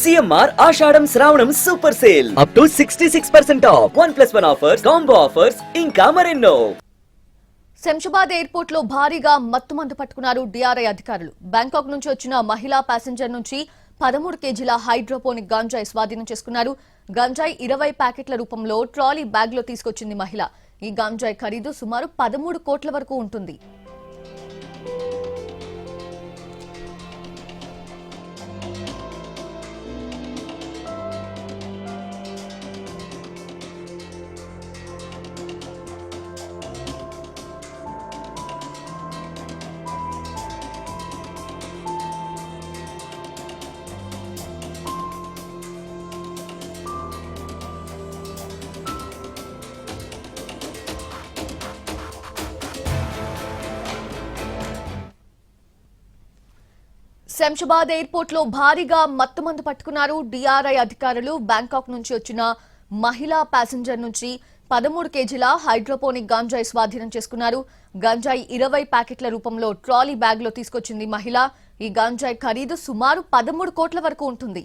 CMR ఆషాఢం శ్రావణం super sale up to 66% of 1+1 offers, combo offers ఇంకా మరెన్నో. శంషాబాద్ ఎయిర్పోర్ట్ లో భారీగా మత్తుమందు పట్టుకున్నారు డిఆర్ఐ అధికారులు. బ్యాంకాక్ నుంచి వచ్చిన మహిళా ప్యాసింజర్ నుంచి 13 కేజీల హైడ్రోపోనిక్ గంజాయి స్వాధీనం చేసుకున్నారు. గంజాయి 20 ప్యాకెట్ల రూపంలో ట్రాలీ బ్యాగ్ లో తీసుకొచ్చింది మహిళ. ఈ గంజాయి ఖరీదు సుమారు 13 కోట్ల వరకు ఉంటుంది. శంషాబాద్ ఎయిర్పోర్ట్ లో భారీగా మత్తుమందు పట్టుకున్నారు డిఆర్ఐ అధికారులు. బ్యాంకాక్ నుంచి వచ్చిన మహిళా ప్యాసింజర్ నుంచి 13 కేజీల హైడ్రోపోనిక్ గంజాయి స్వాధీనం చేసుకున్నారు. గంజాయి 20 ప్యాకెట్ల రూపంలో ట్రాలీ బ్యాగ్ లో తీసుకొచ్చింది మహిళ. ఈ గంజాయి ఖరీదు సుమారు 13 కోట్ల వరకు ఉంటుంది.